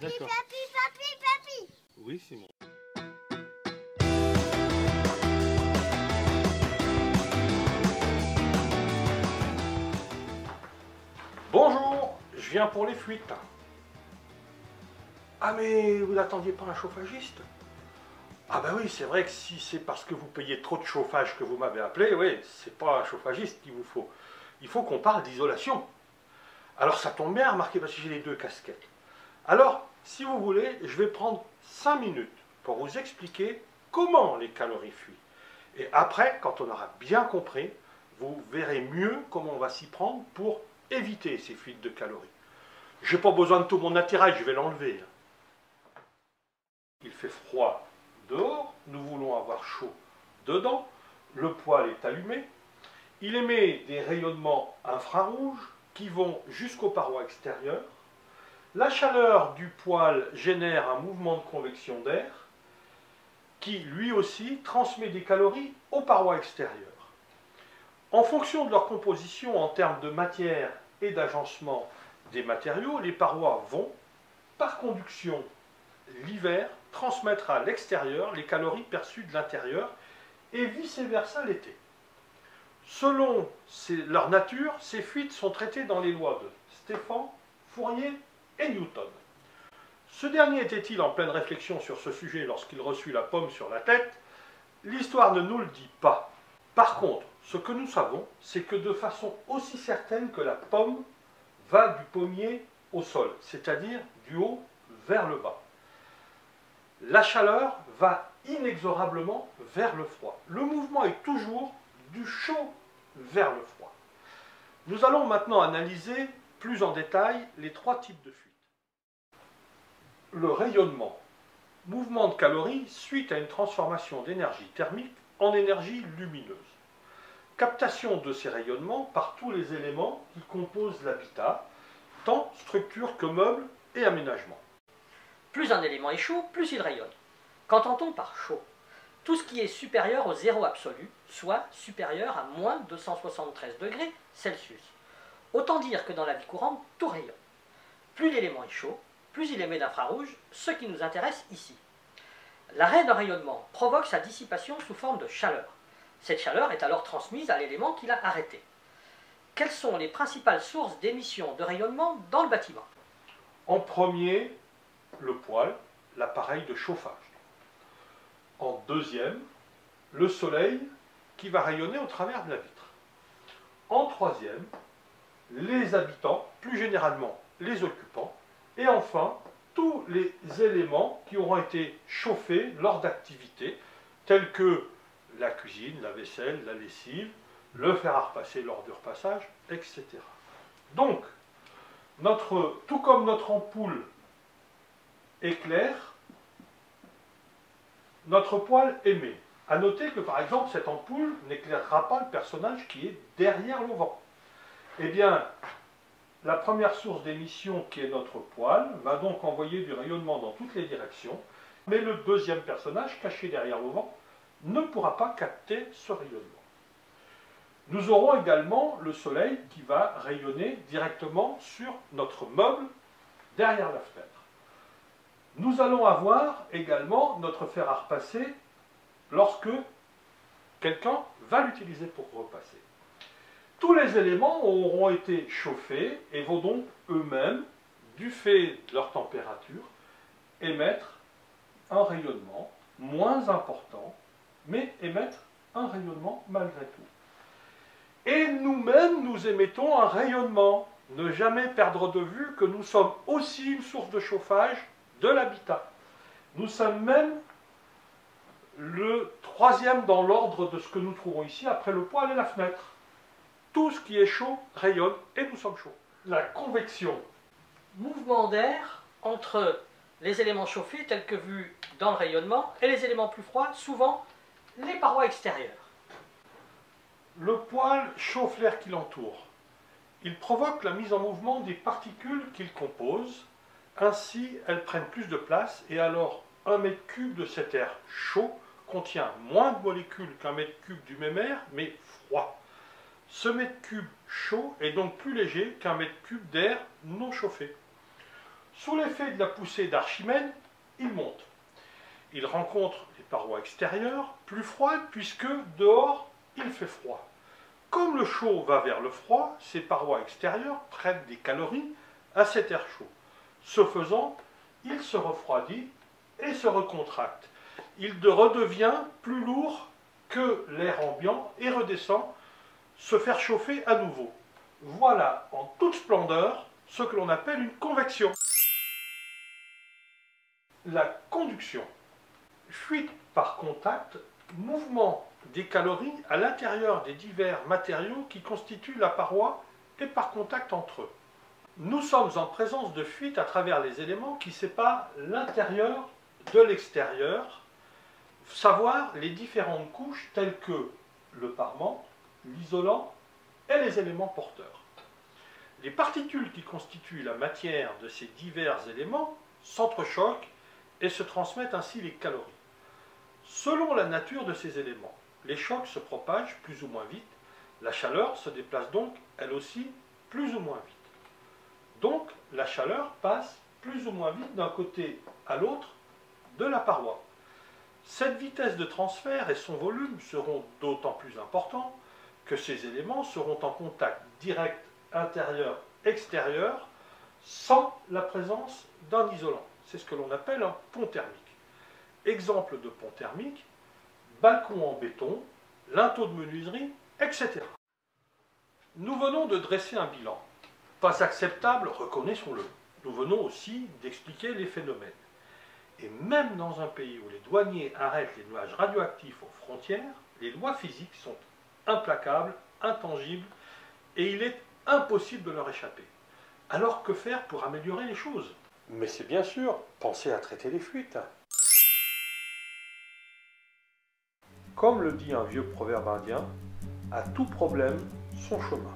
D'accord. Papi. Oui, Simon. Bonjour, je viens pour les fuites. Ah mais vous n'attendiez pas un chauffagiste? Ah ben oui, c'est vrai que si c'est parce que vous payez trop de chauffage que vous m'avez appelé, oui, c'est pas un chauffagiste qu'il vous faut. Il faut qu'on parle d'isolation. Alors ça tombe bien, remarquez, parce que j'ai les deux casquettes. Alors, si vous voulez, je vais prendre 5 minutes pour vous expliquer comment les calories fuient. Et après, quand on aura bien compris, vous verrez mieux comment on va s'y prendre pour éviter ces fuites de calories. Je n'ai pas besoin de tout mon attirail, je vais l'enlever. Il fait froid dehors, nous voulons avoir chaud dedans, le poêle est allumé, il émet des rayonnements infrarouges qui vont jusqu'aux parois extérieures. La chaleur du poêle génère un mouvement de convection d'air qui, lui aussi, transmet des calories aux parois extérieures. En fonction de leur composition en termes de matière et d'agencement des matériaux, les parois vont, par conduction, l'hiver, transmettre à l'extérieur les calories perçues de l'intérieur et vice-versa l'été. Selon leur nature, ces fuites sont traitées dans les lois de Stéphan, Fourier et Newton. Ce dernier était-il en pleine réflexion sur ce sujet lorsqu'il reçut la pomme sur la tête? L'histoire ne nous le dit pas. Par contre, ce que nous savons, c'est que de façon aussi certaine que la pomme va du pommier au sol, c'est-à-dire du haut vers le bas, la chaleur va inexorablement vers le froid. Le mouvement est toujours du chaud vers le froid. Nous allons maintenant analyser plus en détail les trois types de fuites. Le rayonnement, mouvement de calories suite à une transformation d'énergie thermique en énergie lumineuse. Captation de ces rayonnements par tous les éléments qui composent l'habitat, tant structure que meubles et aménagement. Plus un élément est chaud, plus il rayonne. Qu'entend-on par chaud? Tout ce qui est supérieur au zéro absolu, soit supérieur à moins 273 degrés Celsius. Autant dire que dans la vie courante, tout rayonne. Plus l'élément est chaud, plus il émet d'infrarouge, ce qui nous intéresse ici. L'arrêt d'un rayonnement provoque sa dissipation sous forme de chaleur. Cette chaleur est alors transmise à l'élément qui l'a arrêté. Quelles sont les principales sources d'émission de rayonnement dans le bâtiment? En premier, le poêle, l'appareil de chauffage. En deuxième, le soleil qui va rayonner au travers de la vitre. En troisième, les habitants, plus généralement les occupants. Et enfin, tous les éléments qui auront été chauffés lors d'activités telles que la cuisine, la vaisselle, la lessive, le fer à repasser lors du repassage, etc. Donc, tout comme notre ampoule éclaire, notre poêle émet. A noter que par exemple cette ampoule n'éclairera pas le personnage qui est derrière l'auvent. Eh bien, la première source d'émission qui est notre poêle va donc envoyer du rayonnement dans toutes les directions, mais le deuxième personnage caché derrière l'auvent ne pourra pas capter ce rayonnement. Nous aurons également le soleil qui va rayonner directement sur notre meuble derrière la fenêtre. Nous allons avoir également notre fer à repasser lorsque quelqu'un va l'utiliser pour repasser. Tous les éléments auront été chauffés et vont donc eux-mêmes, du fait de leur température, émettre un rayonnement moins important, mais émettre un rayonnement malgré tout. Et nous-mêmes, nous émettons un rayonnement. Ne jamais perdre de vue que nous sommes aussi une source de chauffage de l'habitat. Nous sommes même le troisième dans l'ordre de ce que nous trouvons ici, après le poêle et la fenêtre. Tout ce qui est chaud rayonne et nous sommes chauds. La convection. Mouvement d'air entre les éléments chauffés tels que vus dans le rayonnement et les éléments plus froids, souvent les parois extérieures. Le poêle chauffe l'air qui l'entoure. Il provoque la mise en mouvement des particules qu'il compose. Ainsi, elles prennent plus de place et alors 1 mètre cube de cet air chaud contient moins de molécules qu'un mètre cube du même air, mais froid. Ce mètre cube chaud est donc plus léger qu'un mètre cube d'air non chauffé. Sous l'effet de la poussée d'Archimède, il monte. Il rencontre les parois extérieures, plus froides, puisque dehors, il fait froid. Comme le chaud va vers le froid, ces parois extérieures prêtent des calories à cet air chaud. Ce faisant, il se refroidit et se recontracte. Il redevient plus lourd que l'air ambiant et redescend se faire chauffer à nouveau. Voilà en toute splendeur ce que l'on appelle une convection. La conduction. Fuite par contact, mouvement des calories à l'intérieur des divers matériaux qui constituent la paroi et par contact entre eux. Nous sommes en présence de fuite à travers les éléments qui séparent l'intérieur de l'extérieur, savoir les différentes couches telles que le parement, l'isolant et les éléments porteurs. Les particules qui constituent la matière de ces divers éléments s'entrechoquent et se transmettent ainsi les calories. Selon la nature de ces éléments, les chocs se propagent plus ou moins vite, la chaleur se déplace donc elle aussi plus ou moins vite. Donc la chaleur passe plus ou moins vite d'un côté à l'autre de la paroi. Cette vitesse de transfert et son volume seront d'autant plus importants que ces éléments seront en contact direct intérieur-extérieur sans la présence d'un isolant. C'est ce que l'on appelle un pont thermique. Exemple de pont thermique, balcon en béton, linteau de menuiserie, etc. Nous venons de dresser un bilan. Pas acceptable, reconnaissons-le. Nous venons aussi d'expliquer les phénomènes. Et même dans un pays où les douaniers arrêtent les nuages radioactifs aux frontières, les lois physiques sont implacables, intangibles, et il est impossible de leur échapper. Alors que faire pour améliorer les choses? Mais c'est bien sûr, penser à traiter les fuites. Comme le dit un vieux proverbe indien, à tout problème, son chemin.